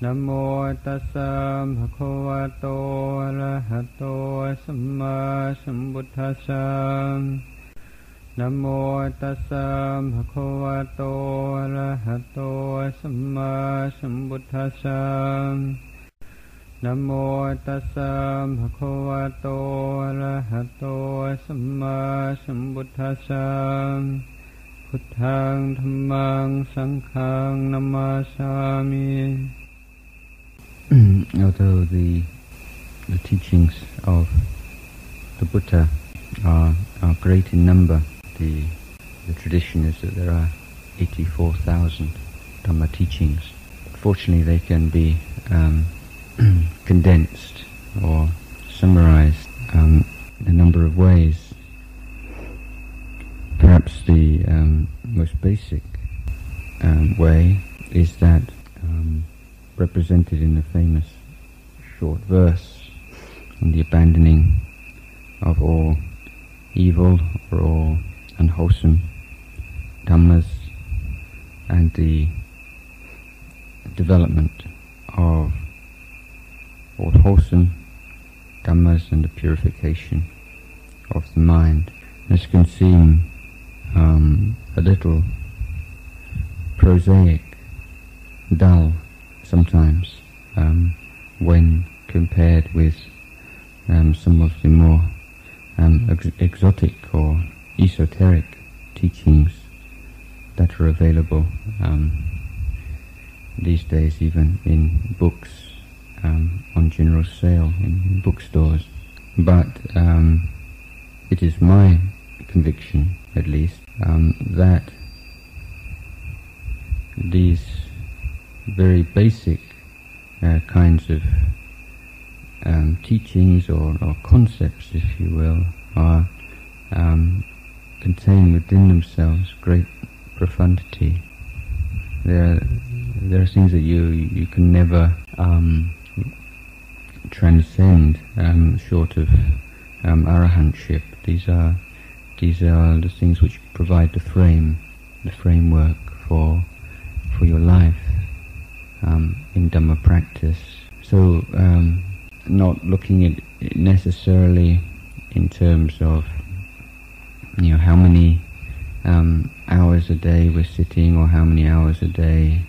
นะโมตัสสะภะคะวะโตอะระหะโตสัมมาสัมพุทธัสสะนะโมตัสสะภะคะวะโตอะระหะโตสัมมาสัมพุทธัสสะนะโมตัสสะภะคะวะโตอะระหะโตสัมมาสัมพุทธัสสะพุทธังธัมมังสังฆังนะมาสามิ Although the teachings of the Buddha are great in number, the tradition is that there are 84,000 Dhamma teachings. Fortunately, they can be condensed or summarized in a number of ways. Perhaps the most basic way is that represented in the famous short verse on the abandoning of all evil or all unwholesome Dhammas and the development of all wholesome Dhammas and the purification of the mind. This can seem a little prosaic, dull sometimes when compared with some of the more exotic or esoteric teachings that are available these days, even in books on general sale in bookstores. But it is my conviction, at least, that these very basic kinds of teachings or concepts, if you will, are contain within themselves great profundity. There are things that you can never transcend short of arahantship. These are the things which provide the framework for your life in Dhamma practice. So not looking at it necessarily in terms of how many hours a day we're sitting or how many hours a day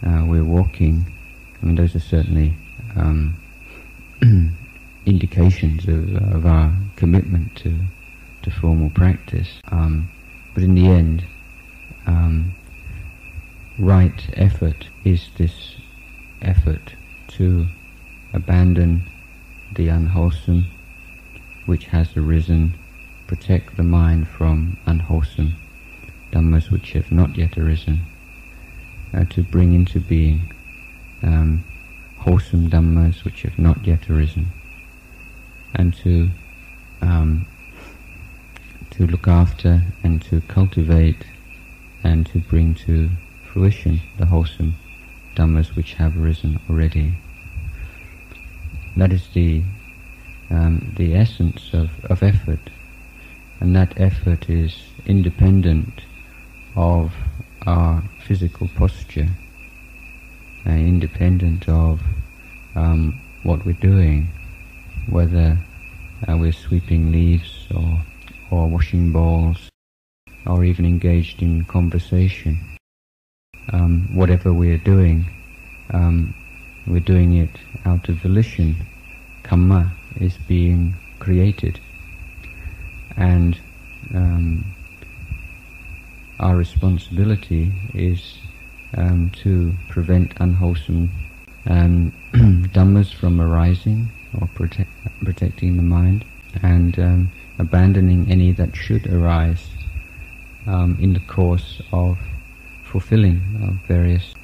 we're walking. I mean, those are certainly indications of our commitment to formal practice. But in the end, right effort is this effort to abandon the unwholesome which has arisen, protect the mind from unwholesome Dhammas which have not yet arisen, to bring into being wholesome Dhammas which have not yet arisen, and to look after and to cultivate and to bring to fruition the wholesome Dhammas which have arisen already. That is the essence of effort, and that effort is independent of our physical posture, independent of what we're doing, whether we're sweeping leaves or washing bowls or even engaged in conversation. Whatever we're doing it out of volition. Kamma is being created, and our responsibility is to prevent unwholesome Dhammas from arising or protecting the mind, and abandoning any that should arise in the course of fulfilling of various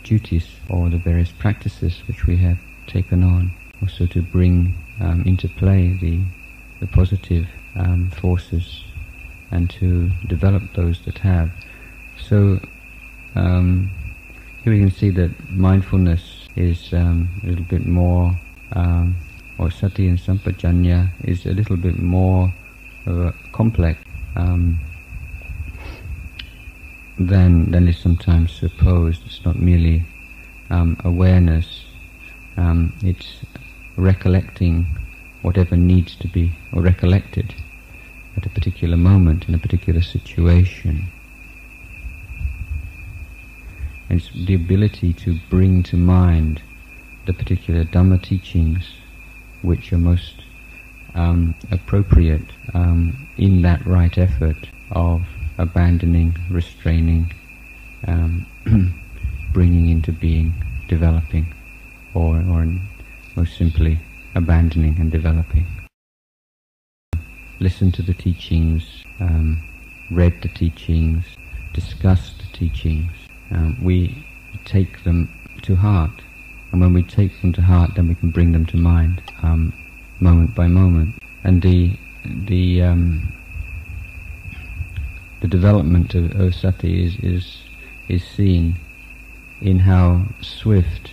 duties or the various practices which we have taken on. Also to bring into play the positive forces and to develop those that have. So here we can see that mindfulness is a little bit more, or sati and sampajanya is a little bit more complex than is sometimes supposed. It's not merely awareness, it's recollecting whatever needs to be or recollected at a particular moment in a particular situation. And it's the ability to bring to mind the particular Dhamma teachings which are most appropriate in that right effort of abandoning, restraining, bringing into being, developing, or most simply abandoning and developing. Listen to the teachings, read the teachings, discuss the teachings. We take them to heart, and when we take them to heart, then we can bring them to mind, moment by moment. And the development of sati is seen in how swift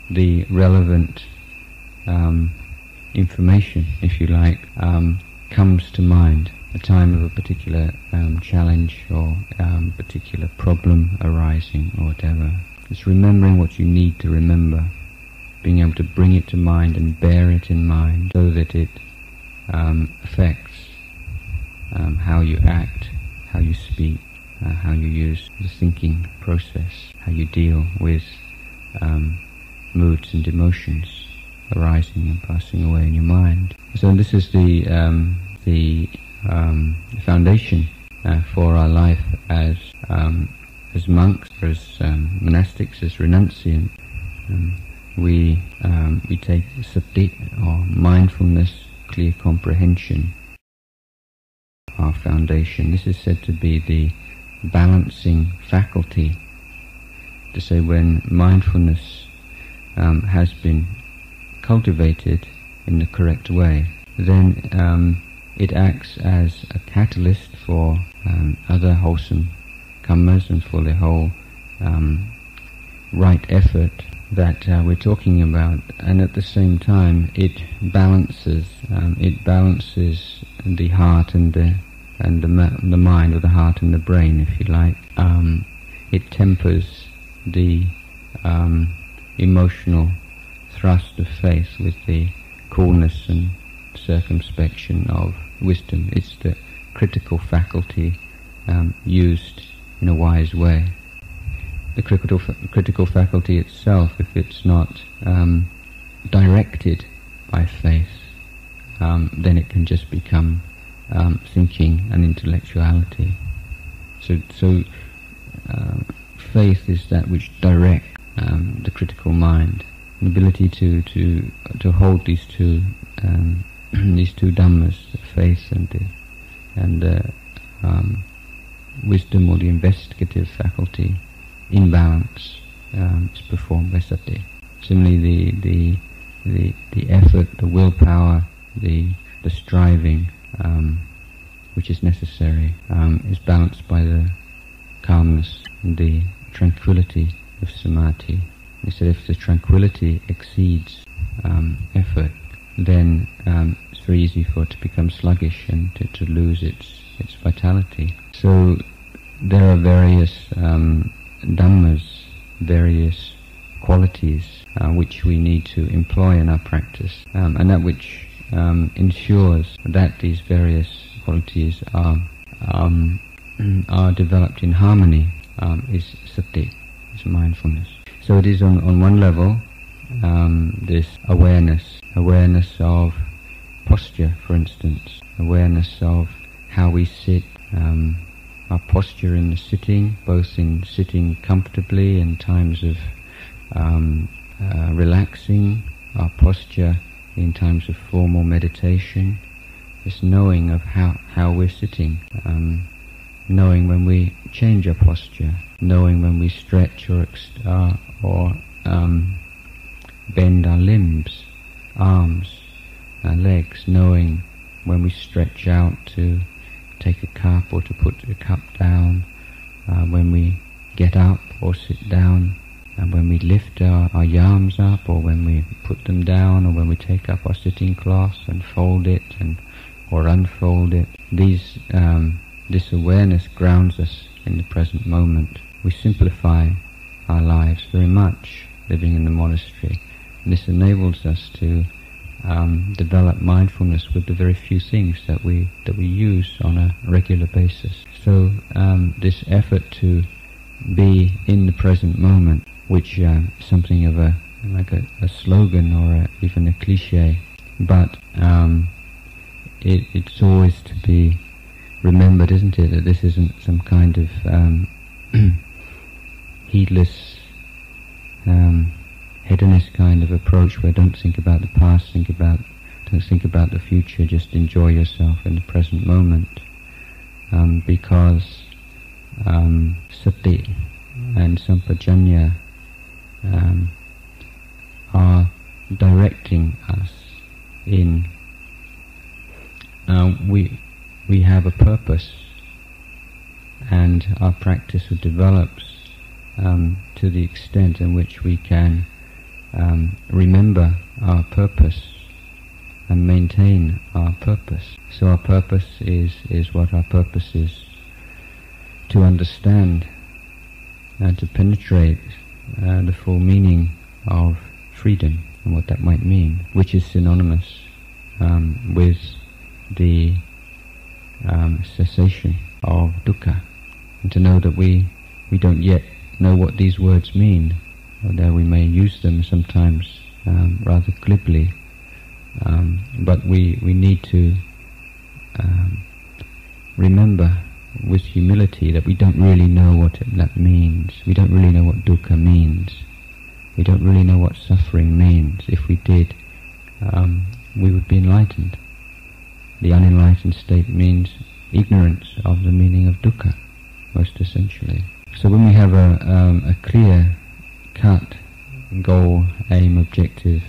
the relevant information, if you like, comes to mind at the time of a particular challenge or particular problem arising or whatever. It's remembering what you need to remember, being able to bring it to mind and bear it in mind so that it affects how you act, how you speak, how you use the thinking process, how you deal with moods and emotions arising and passing away in your mind. So this is the foundation for our life as monks, as monastics, as renunciants. We take sati, or mindfulness, clear comprehension, our foundation. This is said to be the balancing faculty. To say, when mindfulness has been cultivated in the correct way, then it acts as a catalyst for other wholesome kammas and for the whole right effort that we're talking about. And at the same time, it balances the heart and the mind, or the heart and the brain, if you like. It tempers the emotional thrust of faith with the coolness and circumspection of wisdom. It's the critical faculty used in a wise way. The critical faculty itself, if it's not directed by faith, then it can just become thinking and intellectuality. So faith is that which directs the critical mind. An ability to hold these two dhammas, faith and wisdom, or the investigative faculty, in balance, is performed by sati. Similarly, the effort, the willpower, the striving, which is necessary, is balanced by the calmness and the tranquility of samadhi. He said, if the tranquility exceeds effort, then it's very easy for it to become sluggish and to lose its vitality. So there are various dhammas, various qualities which we need to employ in our practice, and that which ensures that these various qualities are developed in harmony is sati, is mindfulness. So it is on one level this awareness of posture, for instance, awareness of how we sit, our posture in the sitting, both in sitting comfortably in times of relaxing, our posture in times of formal meditation, this knowing of how we're sitting, knowing when we change our posture, knowing when we stretch or bend our limbs, arms, legs, knowing when we stretch out to take a cup or to put a cup down, when we get up or sit down, and when we lift our yams up, or when we put them down, or when we take up our sitting cloth and fold it or unfold it. This awareness grounds us in the present moment. We simplify our lives very much living in the monastery. And this enables us to develop mindfulness with the very few things that we use on a regular basis. So this effort to be in the present moment, which is something of a slogan or even a cliche, but it's always to be remembered, isn't it, that this isn't some kind of heedless, hedonist kind of approach where don't think about the past, don't think about the future, just enjoy yourself in the present moment, because sati and sampajanya are directing us in. We have a purpose, and our practice develops to the extent in which we can remember our purpose and maintain our purpose. So our purpose is what our purpose is: to understand and to penetrate the full meaning of freedom and what that might mean, which is synonymous with the cessation of dukkha, and to know that we don't yet know what these words mean, although we may use them sometimes rather glibly, but we need to remember with humility that we don't really know what that means. We don't really know what dukkha means. We don't really know what suffering means. If we did, we would be enlightened. The unenlightened state means ignorance of the meaning of dukkha, most essentially. So when we have a clear-cut goal, aim, objective,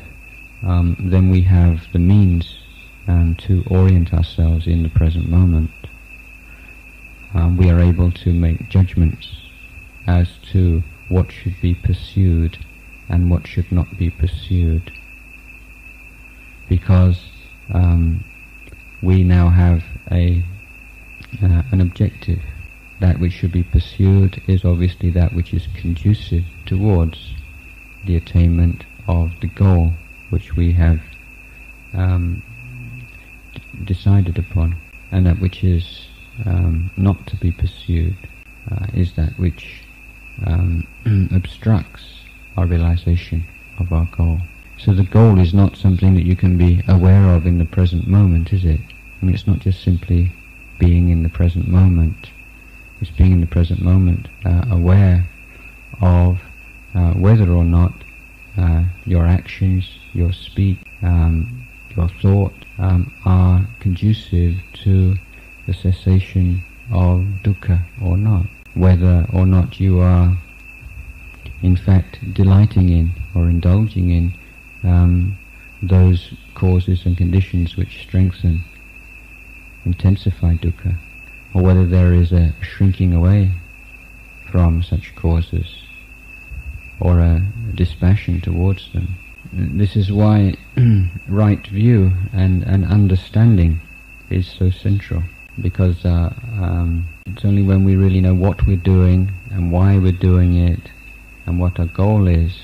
then we have the means to orient ourselves in the present moment. We are able to make judgments as to what should be pursued and what should not be pursued, because we now have an objective. That which should be pursued is obviously that which is conducive towards the attainment of the goal which we have decided upon, and that which is not to be pursued is that which obstructs our realization of our goal. So the goal is not something that you can be aware of in the present moment, is it? I mean, it's not just simply being in the present moment. It's being in the present moment, aware of whether or not your actions, your speech, your thought are conducive to the cessation of dukkha or not. Whether or not you are in fact delighting in or indulging in those causes and conditions which strengthen, intensify dukkha, or whether there is a shrinking away from such causes or a dispassion towards them. This is why right view and understanding is so central, because it's only when we really know what we're doing and why we're doing it and what our goal is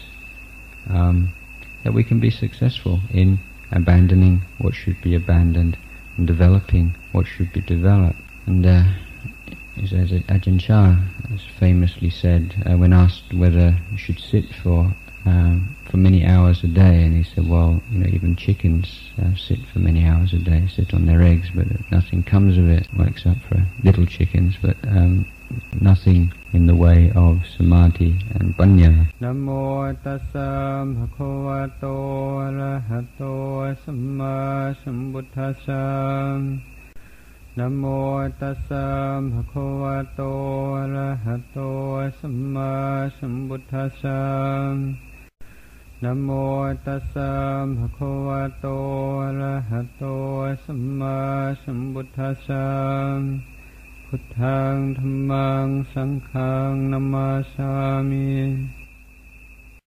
that we can be successful in abandoning what should be abandoned and developing what should be developed. And as Ajahn Chah has famously said, when asked whether you should sit for many hours a day, and he said, well, even chickens sit for many hours a day, sit on their eggs, but nothing comes of it, well, except for little chickens, but nothing in the way of samadhi and panya. Namo tassa bhagavato arahato samma sambuddhassa. Namo tassa bhagavato arahato samma sambuddhassa. Namo tassa bhagavato arahato samma sambuddhassa. Buddhaṃ Dhammāṃ Saṅghāṃ Namāsāmi.